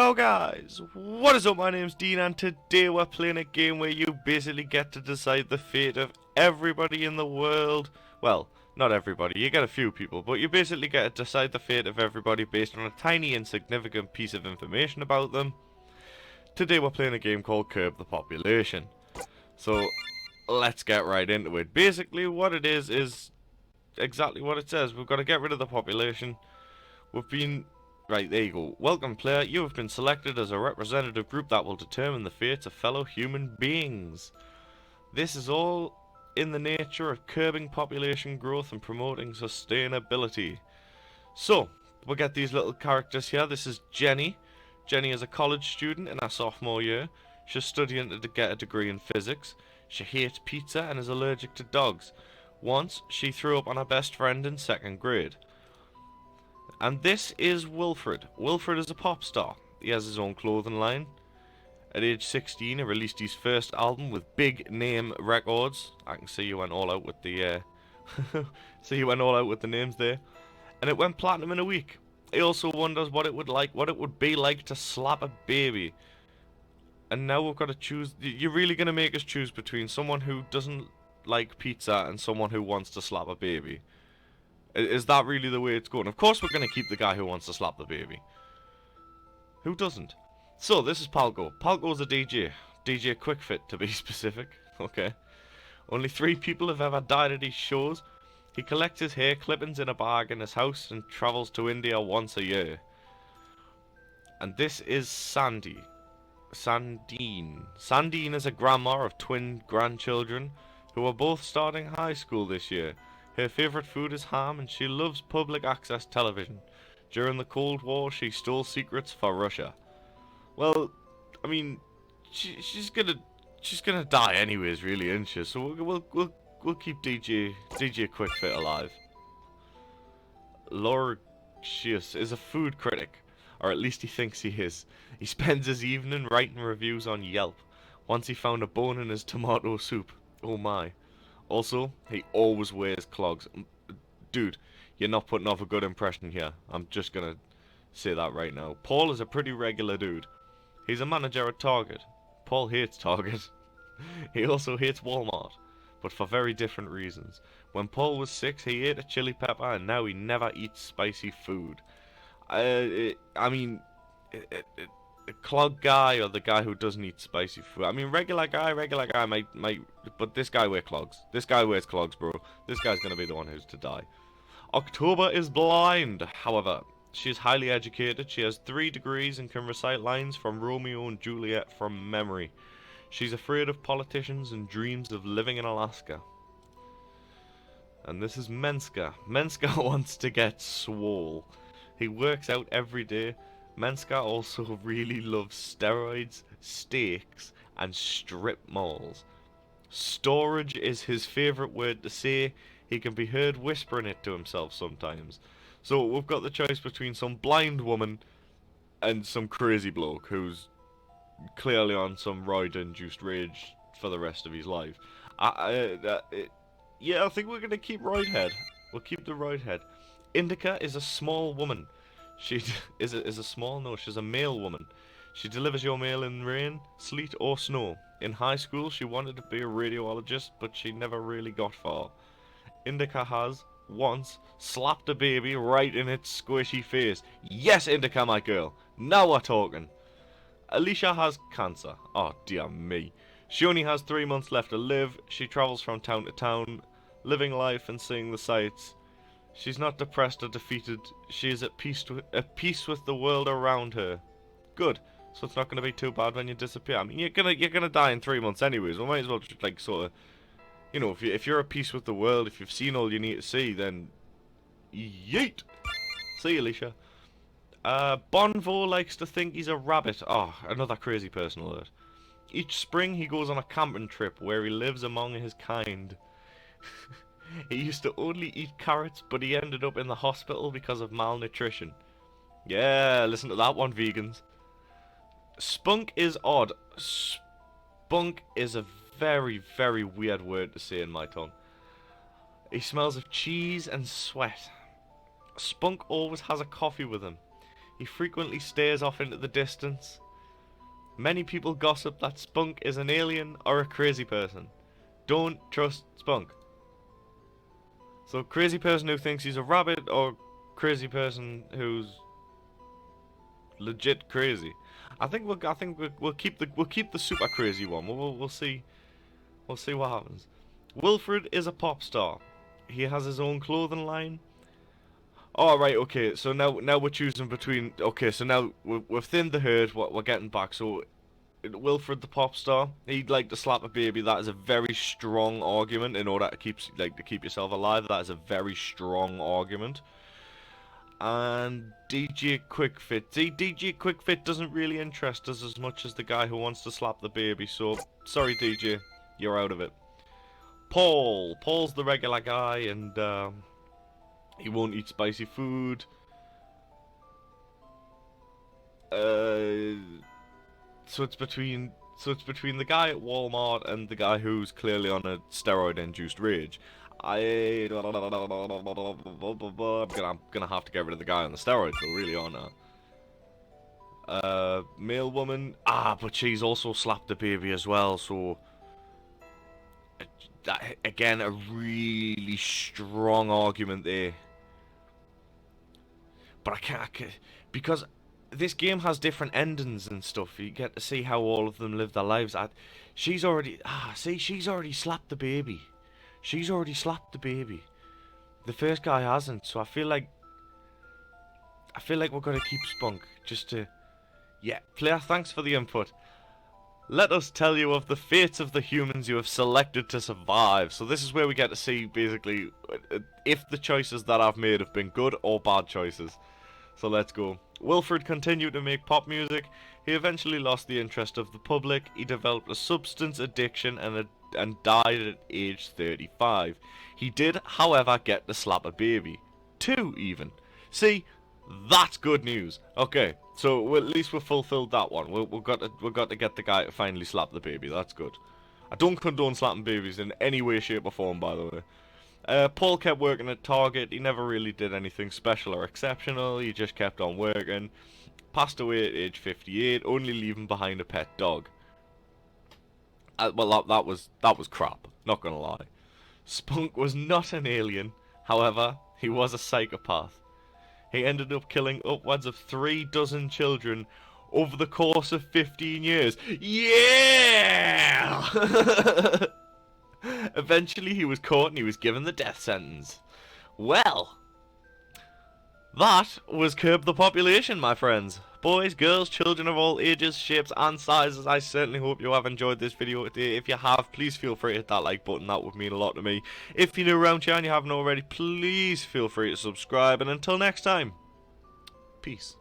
Hello guys, what is up? My name's Dean and today we're playing a game where you basically get to decide the fate of everybody in the world. Well, not everybody, you get a few people, but you basically get to decide the fate of everybody based on a tiny insignificant piece of information about them. Today we're playing a game called Curb the Population. So, let's get right into it. Basically what it is exactly what it says. We've got to get rid of the population. We've been... Right, there you go. Welcome, player. You have been selected as a representative group that will determine the fates of fellow human beings. This is all in the nature of curbing population growth and promoting sustainability. So, we'll get these little characters here. This is Jenny. Jenny is a college student in her sophomore year. She's studying to get a degree in physics. She hates pizza and is allergic to dogs. Once, she threw up on her best friend in second grade. And this is Wilfred. Wilfred is a pop star. He has his own clothing line. At age 16, he released his first album with Big Name Records. I can see you went all out with the names there. And it went platinum in a week. He also wonders what it would be like to slap a baby. And now we've got to choose. You're really gonna make us choose between someone who doesn't like pizza and someone who wants to slap a baby. Is that really the way it's going? Of course we're going to keep the guy who wants to slap the baby. Who doesn't? So, this is Palgo. Palgo's a DJ. DJ Quickfit, to be specific. Okay. Only 3 people have ever died at his shows. He collects his hair clippings in a bag in his house and travels to India once a year. And this is Sandy. Sandine. Sandine is a grandma of twin grandchildren who are both starting high school this year. Her favourite food is ham and she loves public access television. During the Cold War, she stole secrets for Russia. Well, I mean, she's gonna die anyways, really, isn't she? So we'll keep DJ Quickfit alive. Lorcius is a food critic, or at least he thinks he is. He spends his evening writing reviews on Yelp. Once he found a bone in his tomato soup. Oh my. Also, he always wears clogs. Dude, you're not putting off a good impression here. I'm just gonna say that right now. Paul is a pretty regular dude. He's a manager at Target. Paul hates Target. He also hates Walmart, but for very different reasons. When Paul was 6, he ate a chili pepper, and now he never eats spicy food. I mean, the clog guy or the guy who doesn't eat spicy food. I mean, regular guy might, but this guy wears clogs. This guy wears clogs, bro. This guy's gonna be the one who's to die. October is blind. However, she is highly educated. She has 3 degrees and can recite lines from Romeo and Juliet from memory. She's afraid of politicians and dreams of living in Alaska. And this is Menska. Menska wants to get swole. He works out every day. Menska also really loves steroids, steaks, and strip malls. Storage is his favourite word to say. He can be heard whispering it to himself sometimes. So we've got the choice between some blind woman and some crazy bloke who's clearly on some roid-induced rage for the rest of his life. Yeah, I think we're going to keep Roidhead. We'll keep the Roidhead. Indica is a small woman. She is a small? No, she's a male woman. She delivers your mail in rain, sleet, or snow. In high school, she wanted to be a radiologist, but she never really got far. Indica has, once, slapped a baby right in its squishy face. Yes, Indica, my girl. Now we're talking. Alicia has cancer. Oh, dear me. She only has 3 months left to live. She travels from town to town, living life and seeing the sights. She's not depressed or defeated. She is at peace with the world around her. Good. So it's not going to be too bad when you disappear. I mean, you're gonna die in 3 months anyways. We might as well just, like, sort of, you know, if you're at peace with the world, if you've seen all you need to see, then yeet. See you, Alicia. Bonvo likes to think he's a rabbit. Oh, another crazy person alert. Each spring he goes on a camping trip where he lives among his kind. He used to only eat carrots, but he ended up in the hospital because of malnutrition. Yeah, listen to that one, vegans. Spunk is odd. Spunk is a very, very weird word to say in my tongue. He smells of cheese and sweat. Spunk always has a coffee with him. He frequently stares off into the distance. Many people gossip that Spunk is an alien or a crazy person. Don't trust Spunk. So crazy person who thinks he's a rabbit, or crazy person who's legit crazy. I think we'll keep the super crazy one. We'll see what happens. Wilfred is a pop star. He has his own clothing line. All right, okay. So now we're choosing between. Okay, so now we've thinned the herd. We're getting back. So Wilfred the pop star, he'd like to slap a baby. That is a very strong argument in order to keep yourself alive. That is a very strong argument. And DJ Quickfit. DJ Quickfit doesn't really interest us as much as the guy who wants to slap the baby. So sorry, DJ, you're out of it. Paul's the regular guy, and he won't eat spicy food. So it's between the guy at Walmart and the guy who's clearly on a steroid-induced rage. I'm gonna have to get rid of the guy on the steroids, though, really, aren't I? Male woman. But she's also slapped the baby as well, so that, again, a really strong argument there. But I can't, because this game has different endings and stuff. You get to see how all of them live their lives. She's already slapped the baby. She's already slapped the baby. The first guy hasn't, so I feel like we're gonna keep Spunk just to. Yeah, player, thanks for the input. Let us tell you of the fates of the humans you have selected to survive. So this is where we get to see basically if the choices that I've made have been good or bad choices. So let's go. Wilfred continued to make pop music. He eventually lost the interest of the public. He developed a substance addiction and died at age 35. He did, however, get to slap a baby. 2 even. See, that's good news. Okay, so at least we've fulfilled that one. We've got to get the guy to finally slap the baby. That's good. I don't condone slapping babies in any way, shape, or form, by the way. Paul kept working at Target. He never really did anything special or exceptional. He just kept on working. Passed away at age 58, only leaving behind a pet dog. Well, that was crap. Not gonna lie. Spunk was not an alien. However, he was a psychopath. He ended up killing upwards of 3 dozen children over the course of 15 years. Yeah! Eventually he was caught and he was given the death sentence. Well, that was Curb the Population, my friends. Boys, girls, children of all ages, shapes and sizes, I certainly hope you have enjoyed this video today. If you have, please feel free to hit that like button. That would mean a lot to me. If you're new around here and you haven't already, please feel free to subscribe. And until next time, peace.